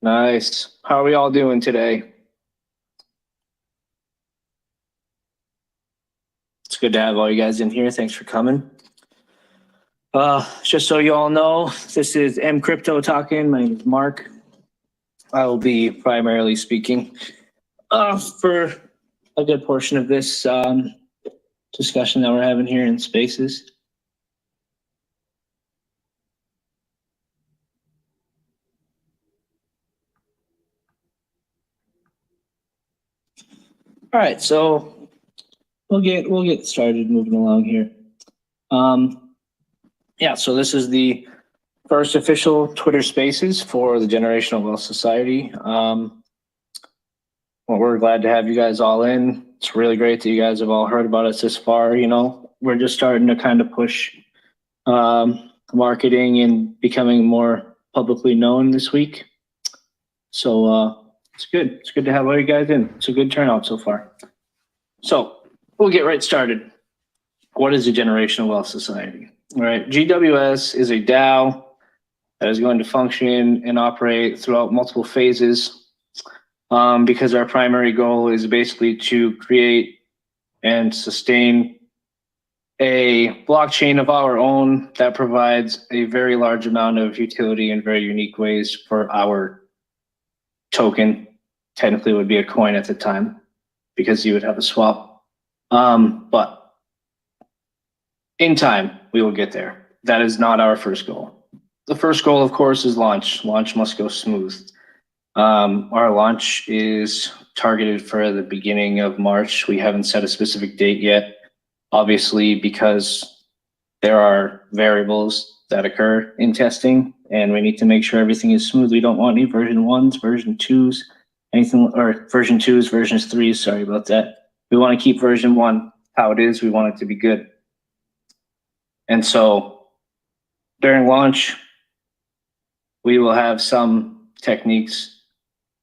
Nice. How are we all doing today? It's good to have all you guys in here. Thanks for coming. Just so you all know, this is M Crypto talking. My name is Mark. I will be primarily speaking for a good portion of this discussion that we're having here in Spaces. All right, so we'll get started moving along here. Yeah, so this is the first official Twitter Spaces for the Generational Wealth Society. Well, we're glad to have you guys all in. It's really great that you guys have all heard about us this far. You know, we're just starting to kind of push marketing and becoming more publicly known this week. So it's good. It's good to have all you guys in. It's a good turnout so far. So we'll get right started. What is a Generational Wealth Society? All right, GWS is a DAO that is going to function and operate throughout multiple phases because our primary goal is basically to create and sustain a blockchain of our own that provides a very large amount of utility in very unique ways for our token. Technically, it would be a coin at the time because you would have a swap. But in time, we will get there. That is not our first goal. The first goal, of course, is launch. Launch must go smooth. Our launch is targeted for the beginning of March. We haven't set a specific date yet, obviously, because there are variables that occur in testing, and we need to make sure everything is smooth. We don't want any version 1s, version 2s, anything, or version 2s, versions 3s, sorry about that. We want to keep version 1 how it is. We want it to be good. And so during launch, we will have some techniques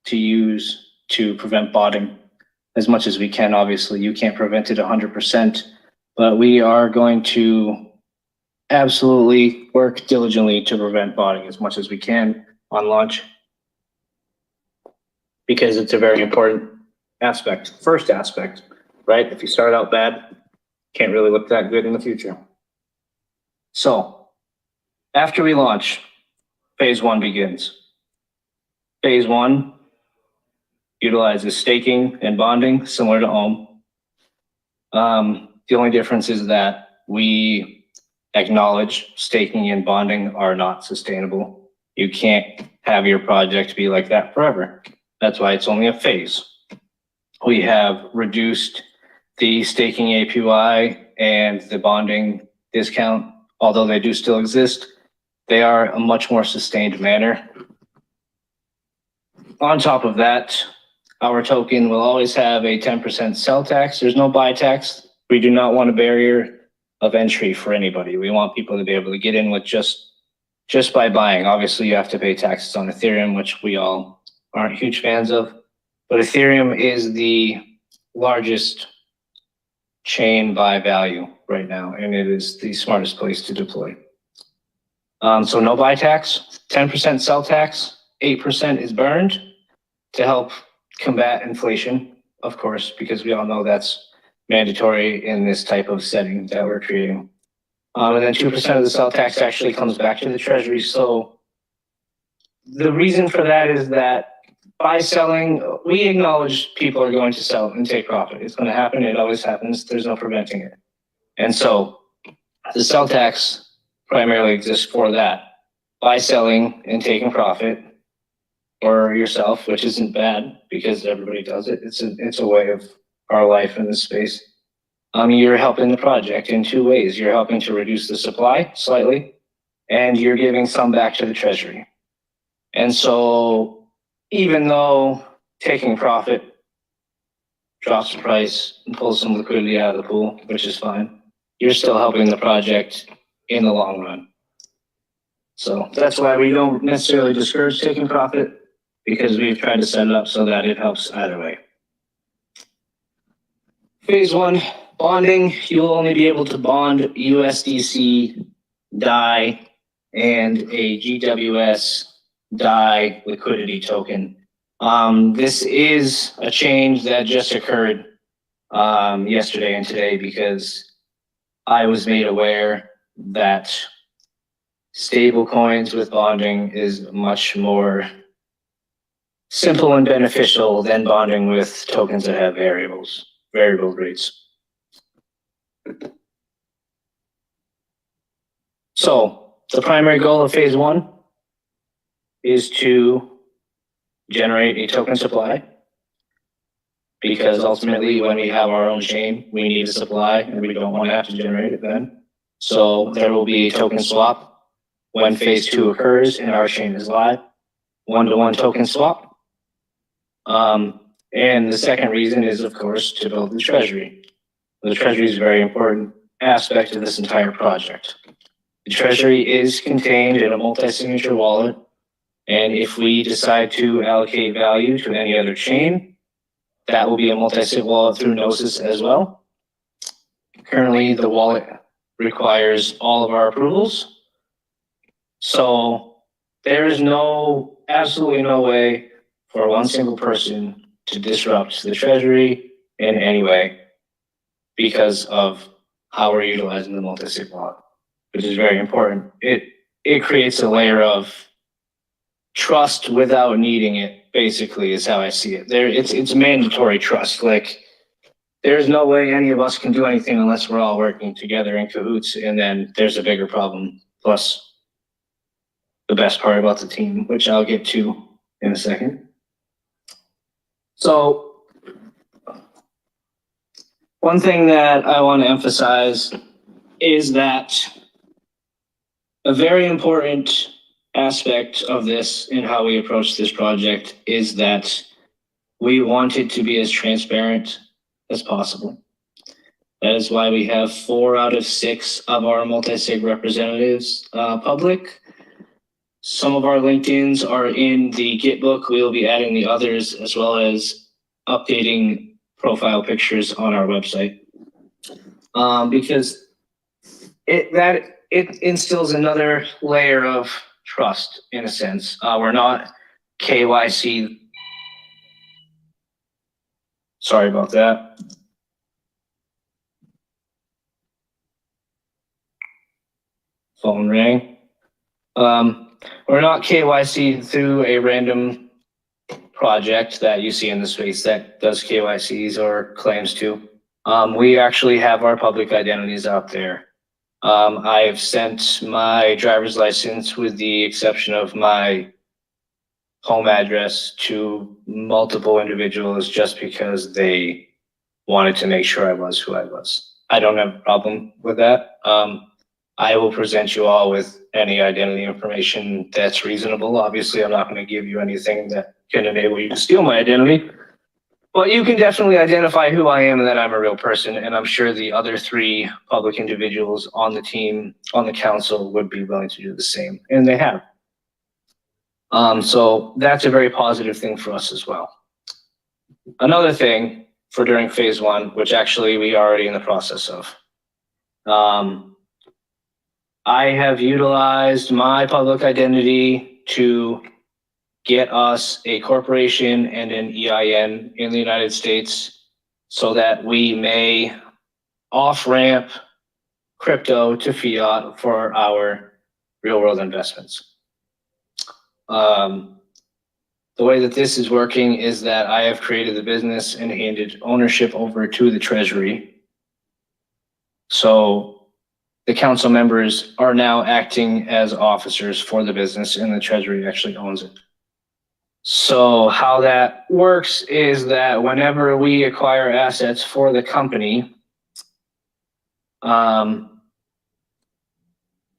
to use to prevent botting as much as we can. Obviously, you can't prevent it 100%, but we are going to absolutely work diligently to prevent botting as much as we can on launch because it's a very important aspect, first aspect, right? If you start out bad, can't really look that good in the future. So after we launch, phase 1 begins. Phase 1 utilizes staking and bonding, similar to Ohm. The only difference is that we acknowledge staking and bonding are not sustainable. You can't have your project be like that forever. That's why it's only a phase. We have reduced the staking APY and the bonding discount, although they do still exist. They are a much more sustained manner. On top of that, our token will always have a 10% sell tax. There's no buy tax. We do not want a barrier of entry for anybody. We want people to be able to get in with just by buying. Obviously, you have to pay taxes on Ethereum, which we all aren't huge fans of. But Ethereum is the largest chain by value right now, and it is the smartest place to deploy. So no buy tax, 10% sell tax, 8% is burned to help combat inflation, of course, because we all know that's mandatory in this type of setting that we're creating. And then 2% of the sell tax actually comes back to the Treasury. So the reason for that is that by selling, we acknowledge people are going to sell and take profit. It's going to happen. It always happens. There's no preventing it. And so the sell tax primarily exists for that. By selling and taking profit, or yourself, which isn't bad because everybody does it. It's a way of our life in this space. You're helping the project in 2 ways. You're helping to reduce the supply slightly, and you're giving some back to the Treasury. And so even though taking profit drops the price and pulls some liquidity out of the pool, which is fine, you're still helping the project in the long run. So that's why we don't necessarily discourage taking profit, because we've tried to set it up so that it helps either way. Phase 1, bonding. You'll only be able to bond USDC, DAI, and a GWS DAI liquidity token. This is a change that just occurred yesterday and today because I was made aware that stable coins with bonding is much more simple and beneficial than bonding with tokens that have variable rates. So the primary goal of phase one is to generate a token supply, because ultimately when we have our own chain, we need a supply and we don't want to have to generate it then. So there will be a token swap when phase two occurs and our chain is live, one-to-one token swap. And the second reason is, of course, to build the Treasury. The Treasury is a very important aspect of this entire project. The Treasury is contained in a multi-signature wallet, and if we decide to allocate value to any other chain, that will be a multi-sig wallet through Gnosis as well. Currently, the wallet requires all of our approvals. So there is absolutely no way for one single person to disrupt the Treasury in any way because of how we're utilizing the multi-sig wallet, which is very important. It creates a layer of trust without needing it, basically, is how I see it. It's mandatory trust. Like, there's no way any of us can do anything unless we're all working together in cahoots, and then there's a bigger problem. Plus, the best part about the team, which I'll get to in a second. So, one thing that I want to emphasize is that a very important aspect of this and how we approach this project is that we want it to be as transparent as possible. That is why we have 4 out of 6 of our multi-sig representatives public. Some of our LinkedIns are in the Git book. We'll be adding the others as well as updating profile pictures on our website. Because it instills another layer of trust in a sense. We're not KYC. Sorry about that. Phone rang. We're not KYC through a random project that you see in the space that does KYCs or claims to. We actually have our public identities out there. I've sent my driver's license, with the exception of my home address, to multiple individuals just because they wanted to make sure I was who I was. I don't have a problem with that. I will present you all with any identity information that's reasonable. Obviously, I'm not going to give you anything that can enable you to steal my identity. But you can definitely identify who I am and that I'm a real person. And I'm sure the other 3 public individuals on the team, on the council, would be willing to do the same. And they have. So that's a very positive thing for us as well. Another thing for during phase 1, which actually we are already in the process of. I have utilized my public identity to get us a corporation and an EIN in the United States so that we may off-ramp crypto to fiat for our real-world investments. The way that this is working is that I have created the business and handed ownership over to the Treasury. So the council members are now acting as officers for the business, and the Treasury actually owns it. So how that works is that whenever we acquire assets for the company,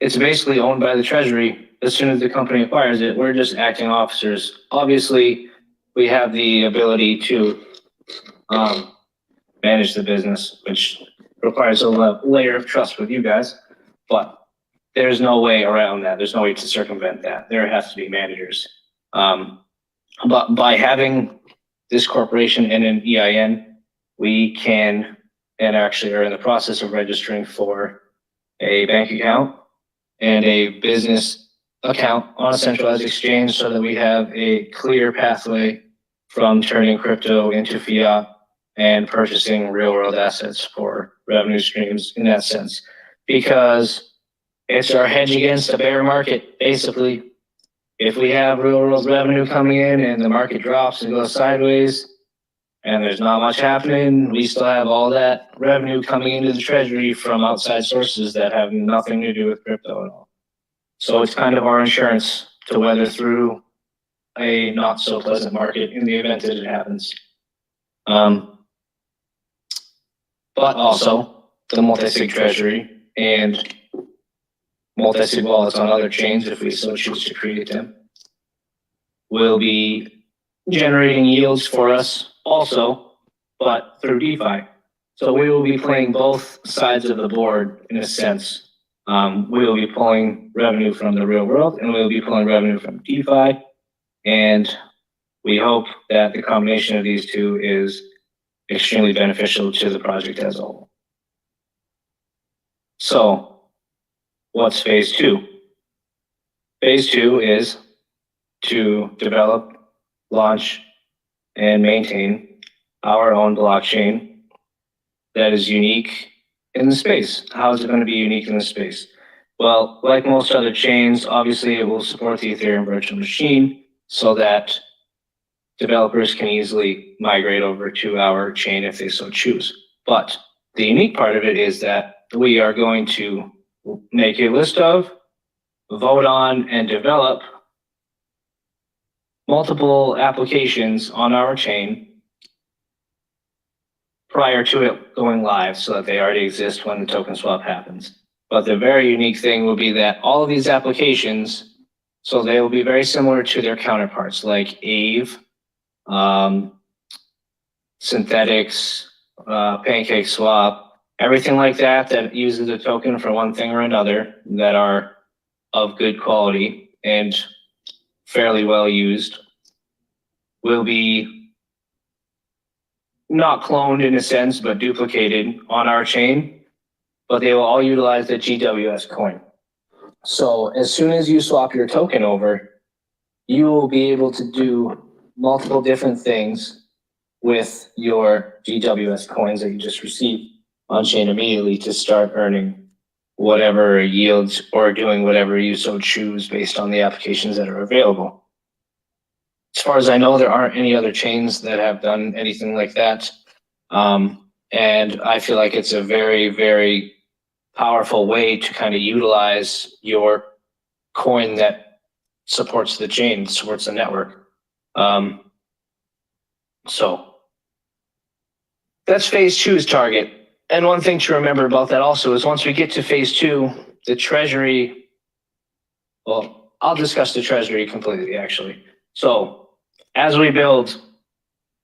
it's basically owned by the Treasury. As soon as the company acquires it, we're just acting officers. Obviously, we have the ability to manage the business, which requires a layer of trust with you guys, but there's no way around that. There's no way to circumvent that. There has to be managers. But by having this corporation and an EIN, we can, and actually are in the process of registering for a bank account and a business account on a centralized exchange so that we have a clear pathway from turning crypto into fiat and purchasing real world assets for revenue streams in that sense. Because it's our hedge against a bear market, basically. If we have real world revenue coming in and the market drops and goes sideways and there's not much happening, we still have all that revenue coming into the treasury from outside sources that have nothing to do with crypto at all. So it's kind of our insurance to weather through a not so pleasant market in the event that it happens. But also the multi-sig treasury and multi-sig wallets on other chains, if we so choose to create them, will be generating yields for us also, but through DeFi. So we will be playing both sides of the board in a sense. We will be pulling revenue from the real world and we will be pulling revenue from DeFi. And we hope that the combination of these two is extremely beneficial to the project as a whole. So what's phase two? Phase two is to develop, launch, and maintain our own blockchain that is unique in the space. How is it going to be unique in the space? Well, like most other chains, obviously it will support the Ethereum virtual machine so that developers can easily migrate over to our chain if they so choose. But the unique part of it is that we are going to make a list of, vote on, and develop multiple applications on our chain prior to it going live so that they already exist when the token swap happens. But the very unique thing will be that all of these applications, so they will be very similar to their counterparts like Aave, Synthetics, Pancake Swap, everything like that that uses a token for one thing or another that are of good quality and fairly well used will be not cloned in a sense, but duplicated on our chain, but they will all utilize the GWS coin. So as soon as you swap your token over, you will be able to do multiple different things with your GWS coins that you just received on chain immediately to start earning whatever yields or doing whatever you so choose based on the applications that are available. As far as I know, there aren't any other chains that have done anything like that. And I feel like it's a very, very powerful way to kind of utilize your coin that supports the chain, supports the network. So that's phase two's target. And one thing to remember about that also is once we get to phase two, the Treasury, well, I'll discuss the Treasury completely actually. So as we build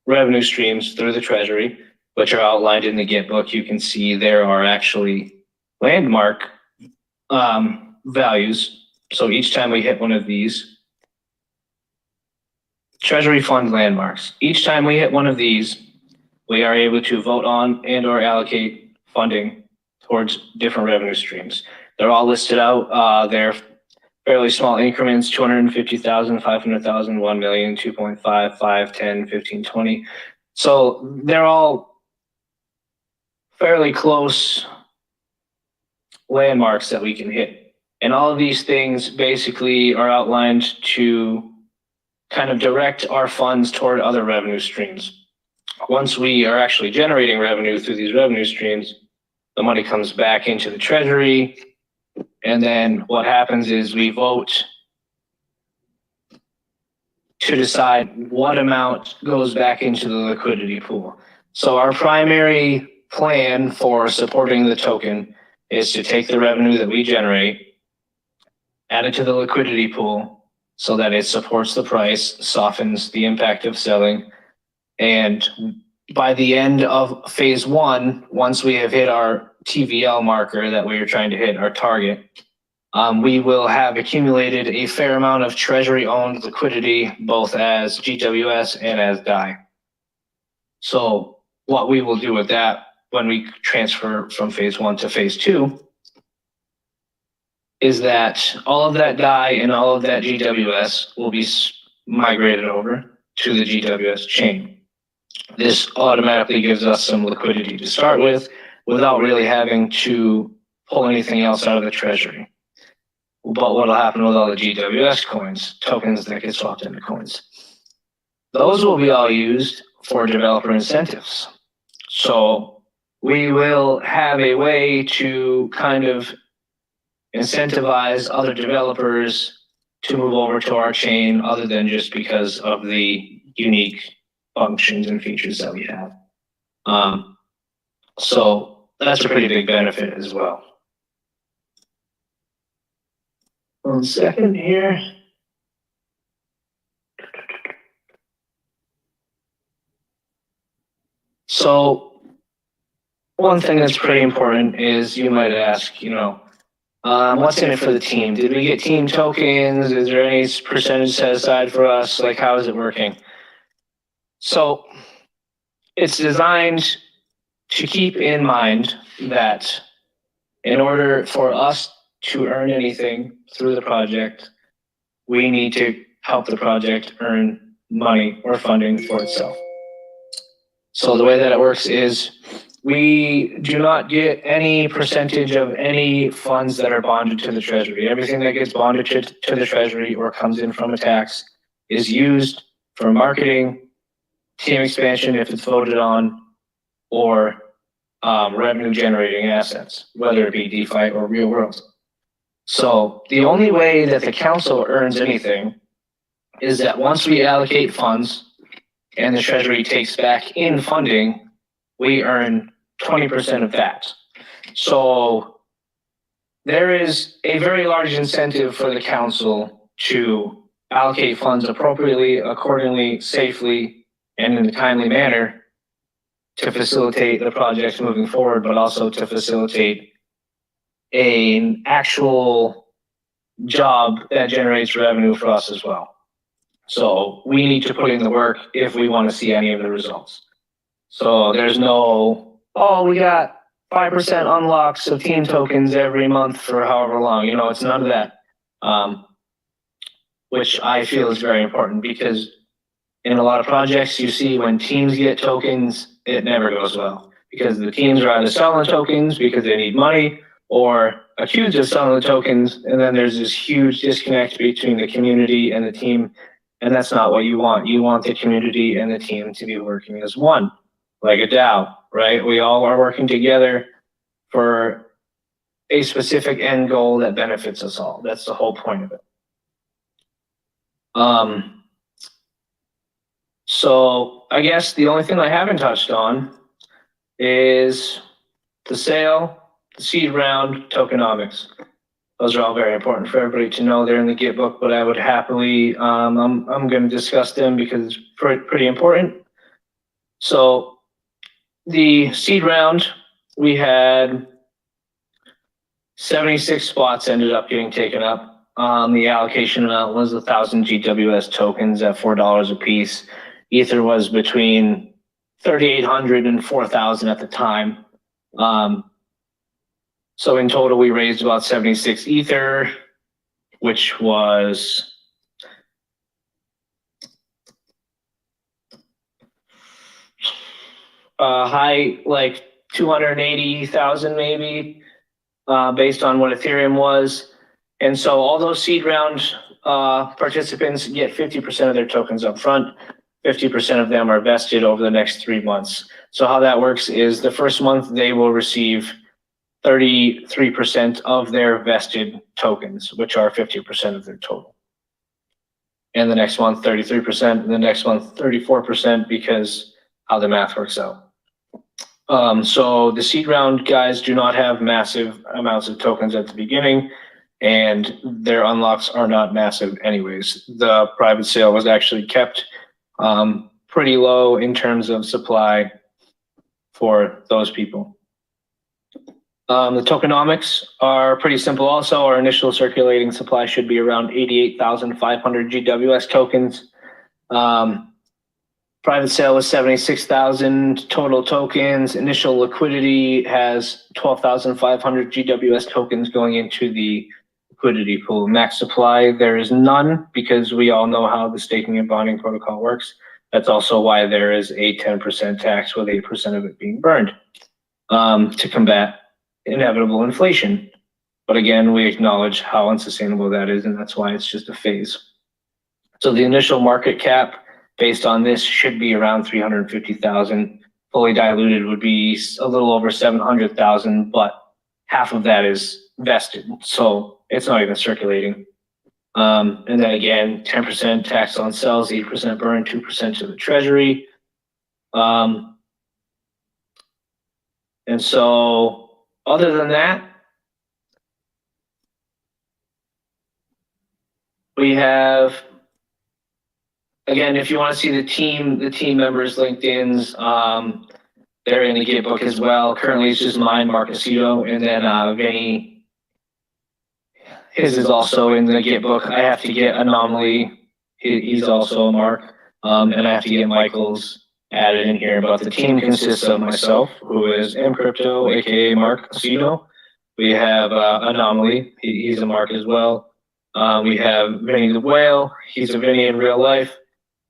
revenue streams through the Treasury, which are outlined in the Git book, you can see there are actually landmark values. So each time we hit one of these, Treasury fund landmarks, each time we hit one of these, we are able to vote on and or allocate funding towards different revenue streams. They're all listed out. They're fairly small increments, 250,000, 500,000, 1 million, 2.5, 5, 10, 15, 20. So they're all fairly close landmarks that we can hit. And all of these things basically are outlined to kind of direct our funds toward other revenue streams. Once we are actually generating revenue through these revenue streams, the money comes back into the Treasury. And then what happens is we vote to decide what amount goes back into the liquidity pool. So our primary plan for supporting the token is to take the revenue that we generate, add it to the liquidity pool so that it supports the price, softens the impact of selling. And by the end of phase one, once we have hit our TVL marker that we are trying to hit, our target, we will have accumulated a fair amount of Treasury-owned liquidity, both as GWS and as DAI. So what we will do with that when we transfer from phase one to phase two is that all of that DAI and all of that GWS will be migrated over to the GWS chain. This automatically gives us some liquidity to start with without really having to pull anything else out of the treasury. But what will happen with all the GWS coins, tokens that get swapped into coins? Those will be all used for developer incentives. So we will have a way to kind of incentivize other developers to move over to our chain other than just because of the unique functions and features that we have. So that's a pretty big benefit as well. 1 second here. So one thing that's pretty important is you might ask, what's in it for the team? Did we get team tokens? Is there any percentage set aside for us? Like, how is it working? So it's designed to keep in mind that in order for us to earn anything through the project, we need to help the project earn money or funding for itself. So the way that it works is we do not get any percentage of any funds that are bonded to the Treasury. Everything that gets bonded to the Treasury or comes in from a tax is used for marketing, team expansion if it's voted on, or revenue generating assets, whether it be DeFi or real world. So the only way that the council earns anything is that once we allocate funds and the Treasury takes back in funding, we earn 20% of that. So there is a very large incentive for the council to allocate funds appropriately, accordingly, safely, and in a timely manner to facilitate the projects moving forward, but also to facilitate an actual job that generates revenue for us as well. So we need to put in the work if we want to see any of the results. So there's no, we got 5% unlocks of team tokens every month for however long. It's none of that, which I feel is very important because in a lot of projects you see when teams get tokens, it never goes well because the teams are either selling the tokens because they need money or accused of selling the tokens. And then there's this huge disconnect between the community and the team. And that's not what you want. You want the community and the team to be working as one, like a DAO, right? We all are working together for a specific end goal that benefits us all. That's the whole point of it. So I guess the only thing I haven't touched on is the sale, the seed round, tokenomics. Those are all very important for everybody to know. They're in the Git book, but I would happily, I'm going to discuss them because it's pretty important. So the seed round, we had 76 spots ended up getting taken up. The allocation amount was 1,000 GWS tokens at $4 a piece. Ether was between 3,800 and 4,000 at the time. So in total, we raised about 76 Ether, which was high, like 280,000 maybe, based on what Ethereum was. And so all those seed round participants get 50% of their tokens up front. 50% of them are vested over the next 3 months. So how that works is the first month they will receive 33% of their vested tokens, which are 50% of their total. And the next month, 33%, and the next month, 34%, because how the math works out. So the seed round guys do not have massive amounts of tokens at the beginning, and their unlocks are not massive anyways. The private sale was actually kept pretty low in terms of supply for those people. The tokenomics are pretty simple also. Our initial circulating supply should be around 88,500 GWS tokens. Private sale was 76,000 total tokens. Initial liquidity has 12,500 GWS tokens going into the liquidity pool. Max supply, there is none because we all know how the staking and bonding protocol works. That's also why there is a 10% tax with 8% of it being burned to combat inevitable inflation. But again, we acknowledge how unsustainable that is, and that's why it's just a phase. So the initial market cap based on this should be around 350,000. Fully diluted would be a little over 700,000, but half of that is vested, so it's not even circulating. And then again, 10% tax on sales, 8% burn, 2% to the Treasury. And so other than that, we have, again, if you want to see the team members' LinkedIn's, they're in the Git book as well. Currently, it's just mine, Mark Aceto, and then Vinny. His is also in the Git book. I have to get Anomaly. He's also a Mark, and I have to get Michael's added in here. But the team consists of myself, who is mCrypto, aka Mark Aceto. We have Anomaly. He's a Mark as well. We have Vinny the Whale. He's a Vinny in real life.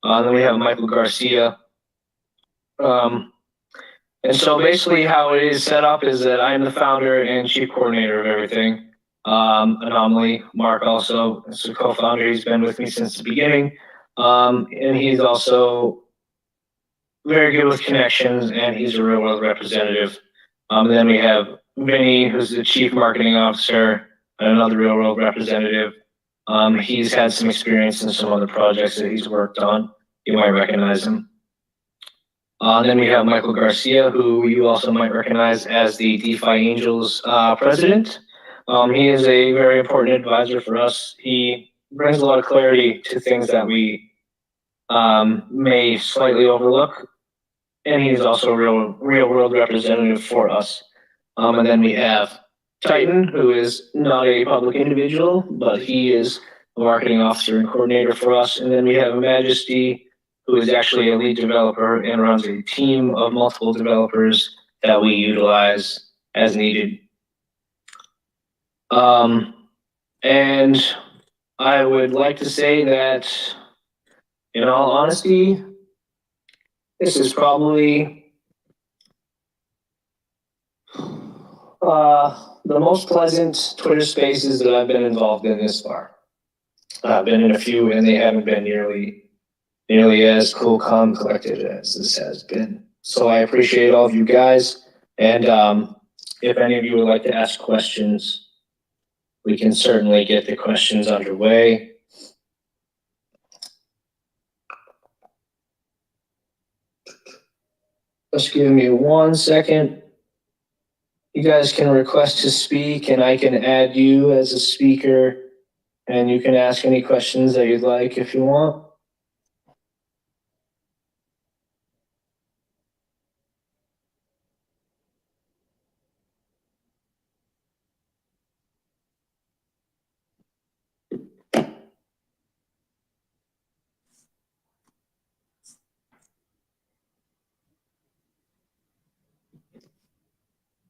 Then we have Michael Garcia. And so basically how it is set up is that I'm the founder and chief coordinator of everything. Anomaly, Mark also is a co-founder. He's been with me since the beginning. And he's also very good with connections, and he's a real world representative. And then we have Vinny, who's the chief marketing officer and another real world representative. He's had some experience in some other projects that he's worked on. You might recognize him. Then we have Michael Garcia, who you also might recognize as the DeFi Angels president. He is a very important advisor for us. He brings a lot of clarity to things that we may slightly overlook. And he's also a real world representative for us. And then we have Titan, who is not a public individual, but he is a marketing officer and coordinator for us. And then we have Majesty, who is actually a lead developer and runs a team of multiple developers that we utilize as needed. And I would like to say that, in all honesty, this is probably the most pleasant Twitter spaces that I've been involved in this far. I've been in a few, and they haven't been nearly as cool, calm, collected as this has been. So I appreciate all of you guys. And if any of you would like to ask questions, we can certainly get the questions underway. Just give me 1 second. You guys can request to speak, and I can add you as a speaker, and you can ask any questions that you'd like if you want.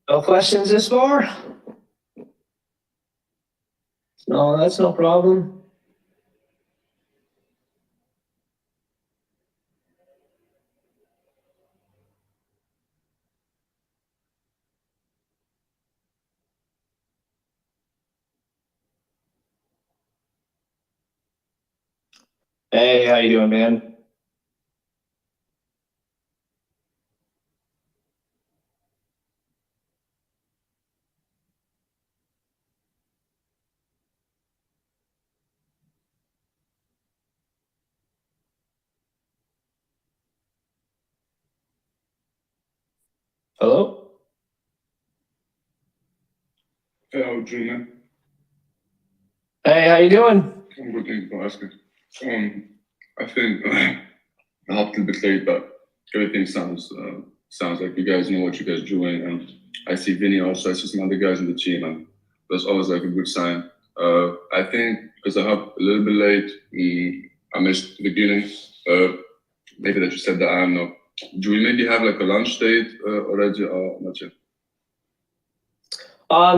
No questions this far? No, that's no problem. Hey, how you doing, man? Hello? Hello, Junior. Hey, how you doing? I'm good, thank you for asking. I think I'm up a bit late, but everything sounds like you guys know what you guys are doing. And I see Vinny also, I see some other guys in the team, and that's always like a good sign. I think because I hopped a little bit late, I missed the beginning. Maybe that you said that I don't know. Do we maybe have like a launch date already or not yet?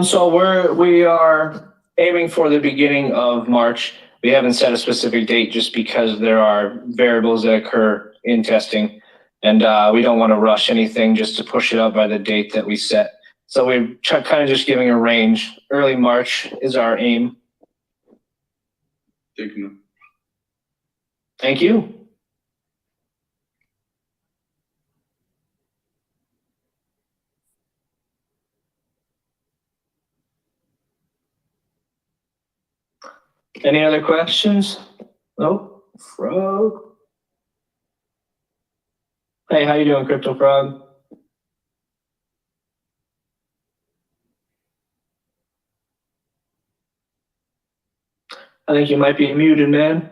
So we are aiming for the beginning of March. We haven't set a specific date just because there are variables that occur in testing. And we don't want to rush anything just to push it up by the date that we set. So we're kind of just giving a range. Early March is our aim. Thank you. Thank you. Any other questions? Nope. Frog. Hey, how you doing, Crypto Frog? I think you might be muted, man.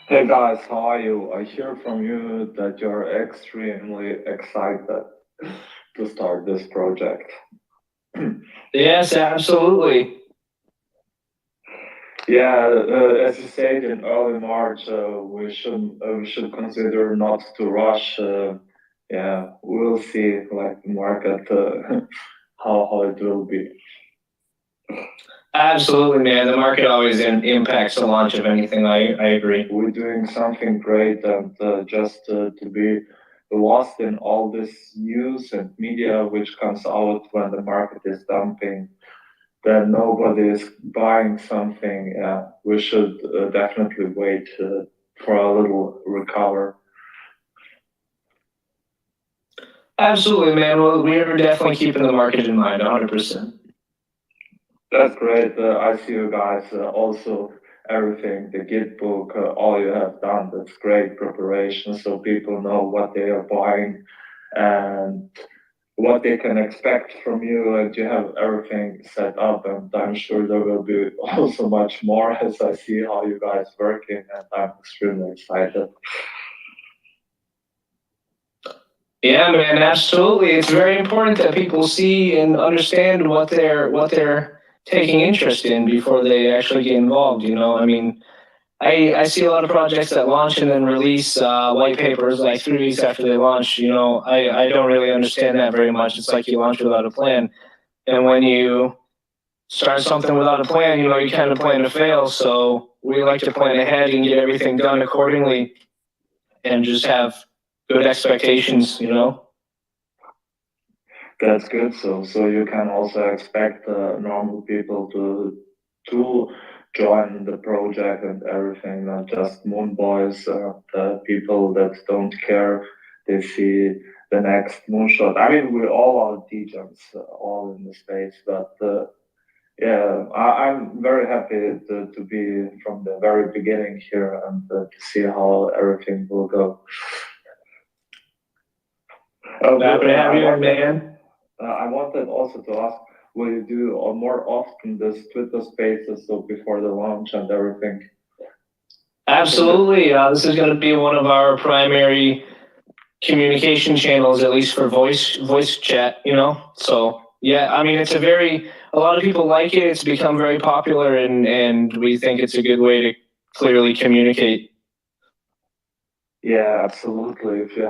Hey guys, how are you? I hear from you that you're extremely excited to start this project. Yes, absolutely. Yeah, as you said in early March, we should consider not to rush. Yeah, we'll see like the market how it will be. Absolutely, man. The market always impacts the launch of anything. I agree. We're doing something great, and just to be lost in all this news and media which comes out when the market is dumping, then nobody is buying something. We should definitely wait for a little recover. Absolutely, man. Well, we're definitely keeping the market in mind, 100%. That's great. I see you guys also everything, the Git book, all you have done. That's great preparation, so people know what they are buying and what they can expect from you, and you have everything set up. And I'm sure there will be also much more as I see how you guys working, and I'm extremely excited. Yeah, man. Absolutely. It's very important that people see and understand what they're taking interest in before they actually get involved. You know, I mean, I see a lot of projects that launch and then release white papers like 3 weeks after they launch. You know, I don't really understand that very much. It's like you launch without a plan. And when you start something without a plan, you know, you kind of plan to fail. So we like to plan ahead and get everything done accordingly and just have good expectations, you know? That's good. So you can also expect normal people to join the project and everything, not just moon boys, the people that don't care. They see the next moonshot. I mean, we all are degens, all in the space, but yeah, I'm very happy to be from the very beginning here and to see how everything will go. Happy to have you, man. I wanted also to ask, will you do more often this Twitter Spaces so before the launch and everything? Absolutely. This is going to be one of our primary communication channels, at least for voice chat, you know? So, yeah, I mean, a lot of people like it. It's become very popular, and we think it's a good way to clearly communicate. Yeah, absolutely. If you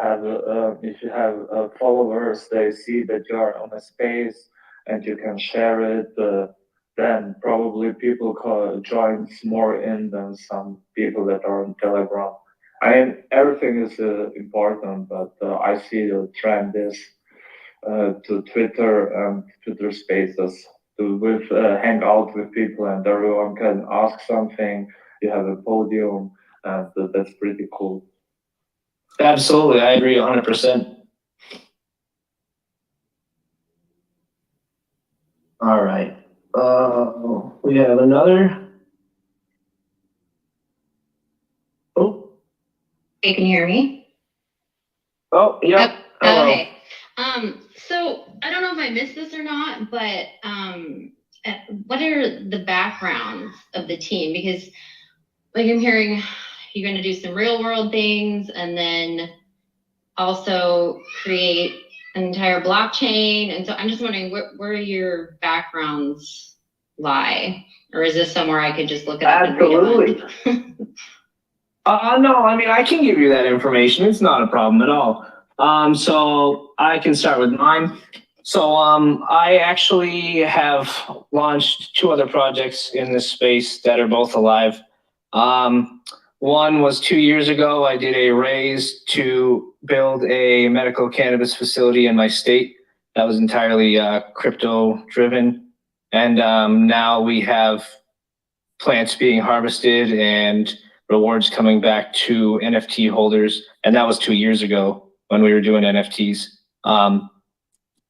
have followers, they see that you are on a space and you can share it. Then probably people joins more in than some people that are on Telegram. I mean, everything is important, but I see the trend is to Twitter and Twitter Spaces to hang out with people and everyone can ask something. You have a podium, and that's pretty cool. Absolutely. I agree 100%. All right. We have another. Oh. Hey, can you hear me? Oh, yeah. Oh, hey. So I don't know if I missed this or not, but what are the backgrounds of the team? Because like I'm hearing, you're going to do some real world things and then also create an entire blockchain. And so I'm just wondering where your backgrounds lie, or is this somewhere I could just look it up? Absolutely. No, I mean, I can give you that information. It's not a problem at all. So I can start with mine. So I actually have launched 2 other projects in this space that are both alive. One was 2 years ago. I did a raise to build a medical cannabis facility in my state. That was entirely crypto driven. And now we have plants being harvested and rewards coming back to NFT holders. And that was 2 years ago when we were doing NFTs.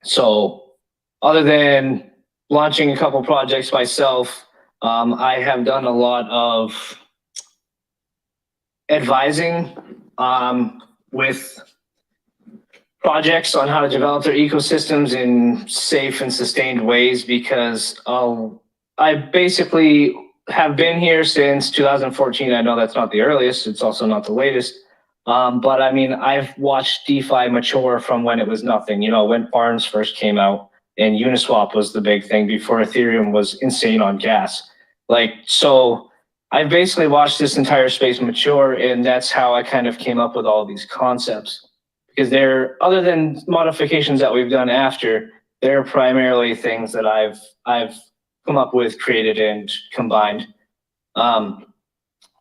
So other than launching a couple projects myself, I have done a lot of advising with projects on how to develop their ecosystems in safe and sustained ways, because I basically have been here since 2014. I know that's not the earliest, it's also not the latest. But I mean, I've watched DeFi mature from when it was nothing, you know, when farms first came out and Uniswap was the big thing before Ethereum was insane on gas. Like, so I've basically watched this entire space mature, and that's how I kind of came up with all of these concepts. Because they're, other than modifications that we've done after, they're primarily things that I've come up with, created, and combined.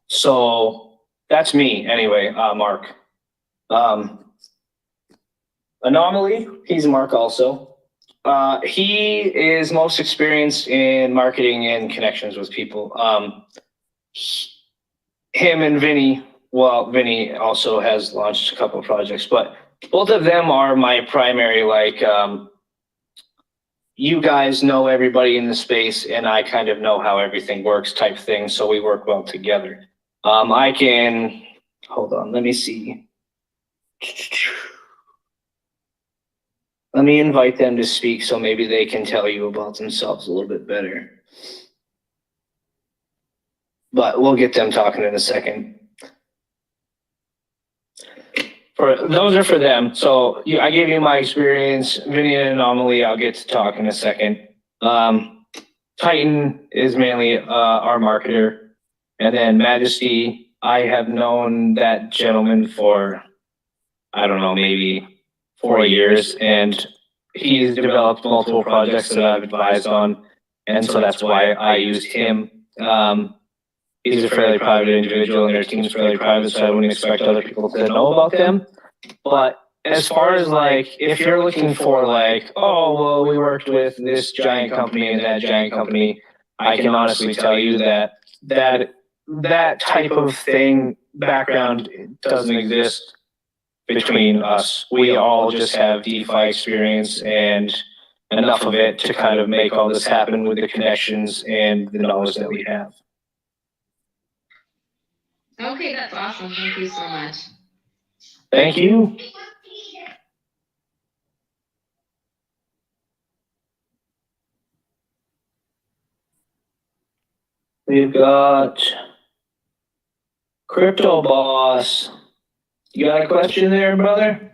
So that's me anyway, Mark. Anomaly, he's Mark also. He is most experienced in marketing and connections with people. Him and Vinny, well, Vinny also has launched a couple of projects, but both of them are my primary, like, you guys know everybody in the space and I kind of know how everything works type thing, so we work well together. I can, hold on, let me see. Let me invite them to speak so maybe they can tell you about themselves a little bit better. But we'll get them talking in a second. Those are for them. So I gave you my experience. Vinny and Anomaly, I'll get to talk in a second. Titan is mainly our marketer. And then Majesty, I have known that gentleman for, I don't know, maybe 4 years. And he's developed multiple projects that I've advised on. And so that's why I used him. He's a fairly private individual and their team's fairly private, so I wouldn't expect other people to know about them. But as far as like, if you're looking for like, oh, well, we worked with this giant company and that giant company, I can honestly tell you that type of thing, background doesn't exist between us. We all just have DeFi experience and enough of it to kind of make all this happen with the connections and the knowledge that we have. Okay, that's awesome. Thank you so much. Thank you. We've got Crypto Boss. You got a question there, brother?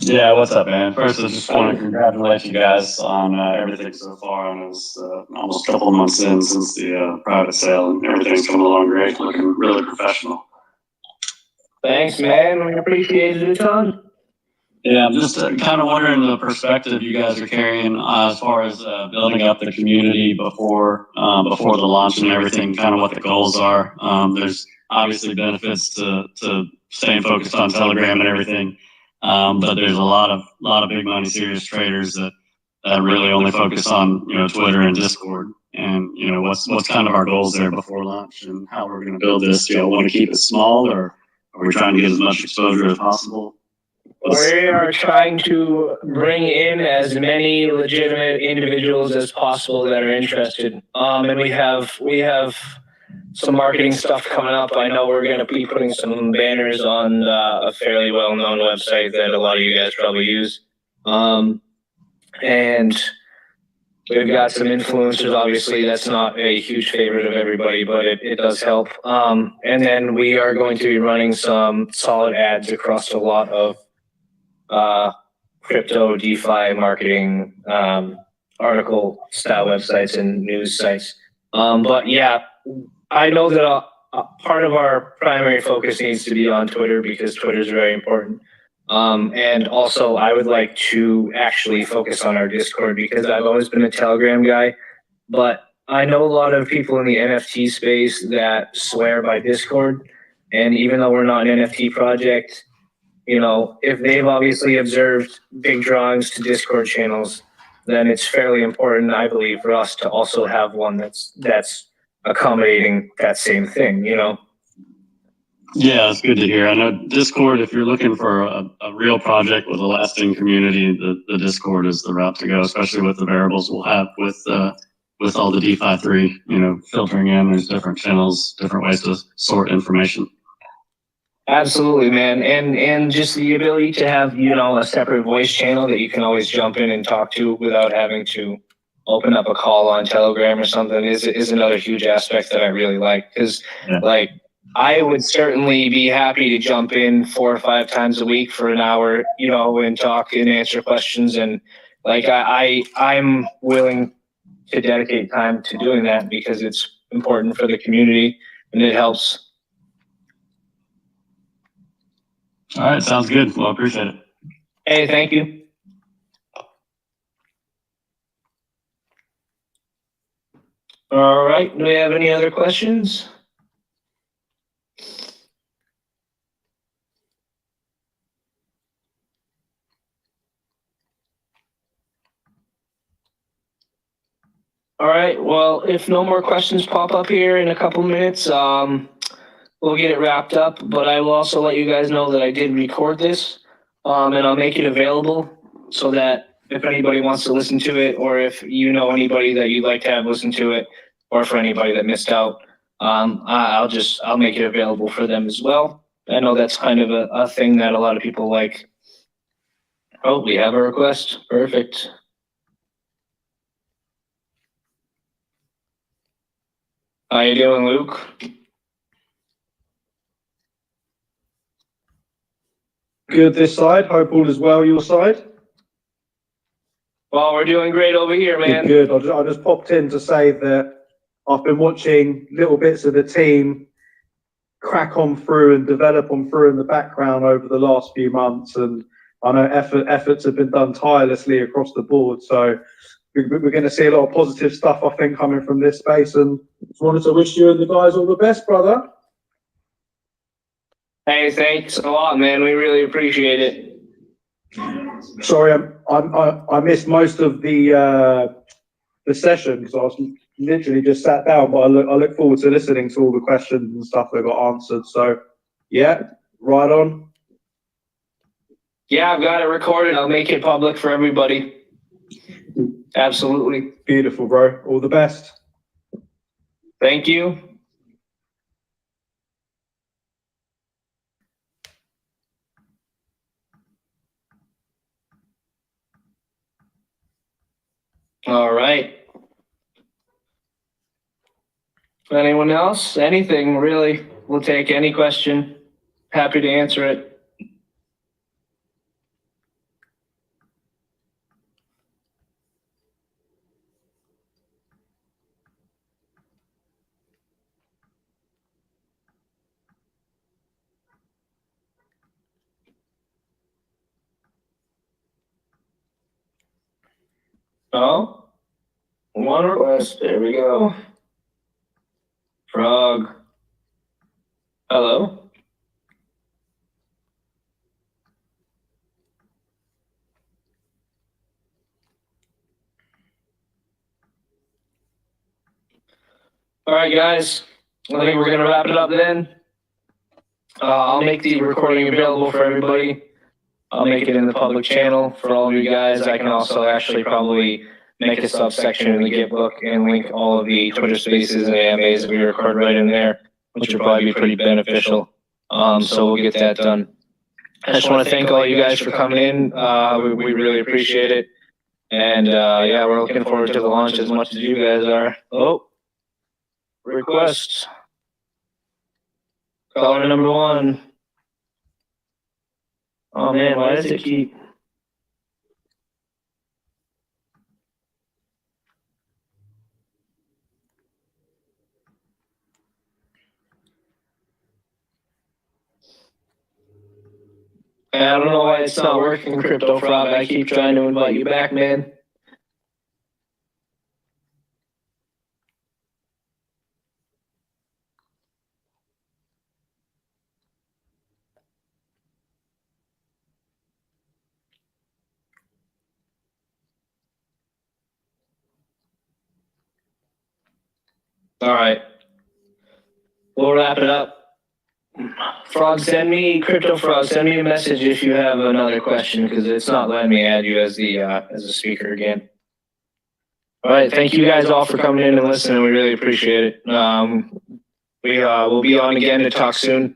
Yeah, what's up, man? First, I just want to congratulate you guys on everything so far. And it's almost a couple of months in since the private sale, and everything's coming along great, looking really professional. Thanks, man. We appreciate it a ton. Yeah, I'm just kind of wondering the perspective you guys are carrying as far as building up the community before the launch and everything, kind of what the goals are. There's obviously benefits to staying focused on Telegram and everything. But there's a lot of big money serious traders that really only focus on, you know, Twitter and Discord. And, you know, what's kind of our goals there before launch and how we're going to build this. Do you want to keep it small, or are we trying to get as much exposure as possible? We are trying to bring in as many legitimate individuals as possible that are interested. And we have some marketing stuff coming up. I know we're going to be putting some banners on a fairly well-known website that a lot of you guys probably use. And We've got some influencers, obviously, that's not a huge favorite of everybody, but it does help. And then we are going to be running some solid ads across a lot of crypto, DeFi marketing, article style websites and news sites. But yeah, I know that part of our primary focus needs to be on Twitter because Twitter is very important. And also I would like to actually focus on our Discord because I've always been a Telegram guy, but I know a lot of people in the NFT space that swear by Discord. And even though we're not an NFT project, you know, if they've obviously observed big drawings to Discord channels, then it's fairly important, I believe, for us to also have one that's accommodating that same thing, you know? Yeah, it's good to hear. I know Discord, if you're looking for a real project with a lasting community, the Discord is the route to go, especially with the variables we'll have with all the DeFi 3, you know, filtering in, there's different channels, different ways to sort information. Absolutely, man. And just the ability to have, you know, a separate voice channel that you can always jump in and talk to without having to open up a call on Telegram or something is another huge aspect that I really like. Because, like, I would certainly be happy to jump in 4 or 5 times a week for an hour, you know, and talk and answer questions. And like, I'm willing to dedicate time to doing that because it's important for the community and it helps. All right, sounds good. Well, I appreciate it. Hey, thank you. All right, do we have any other questions? All right, well, if no more questions pop up here in a couple minutes, we'll get it wrapped up, but I will also let you guys know that I did record this, and I'll make it available so that if anybody wants to listen to it, or if you know anybody that you'd like to have listen to it, or for anybody that missed out, I'll make it available for them as well. I know that's kind of a thing that a lot of people like. Oh, we have a request. Perfect. How you doing, Luke? Good this side. Hope all is well your side. Well, we're doing great over here, man. Good. I just popped in to say that I've been watching little bits of the team crack on through and develop on through in the background over the last few months, and I know efforts have been done tirelessly across the board. So we're going to see a lot of positive stuff, I think, coming from this space. And just wanted to wish you and the guys all the best, brother. Hey, thanks a lot, man. We really appreciate it. Sorry, I missed most of the session because I was literally just sat down. But I look forward to listening to all the questions and stuff that got answered. So, yeah, right on. Yeah, I've got it recorded. I'll make it public for everybody. Absolutely. Beautiful, bro. All the best. Thank you. All right. Anyone else? Anything, really. We'll take any question. Happy to answer it. Oh, one request. There we go. Frog. Hello. All right, guys. I think we're going to wrap it up then. I'll make the recording available for everybody. I'll make it in the public channel for all of you guys. I can also actually probably make a subsection in the Git book and link all of the Twitter spaces and AMAs that we record right in there, which would probably be pretty beneficial. So we'll get that done. I just want to thank all you guys for coming in. We really appreciate it. And yeah, we're looking forward to the launch as much as you guys are. Oh, requests. Caller number 1. Oh man, why does it keep? I don't know why it's not working, Crypto Frog. I keep trying to invite you back, man. All right. We'll wrap it up. Frog, Crypto Frog, send me a message if you have another question, because it's not letting me add you as a speaker again. All right, thank you guys all for coming in and listening. We really appreciate it. We will be on again to talk soon.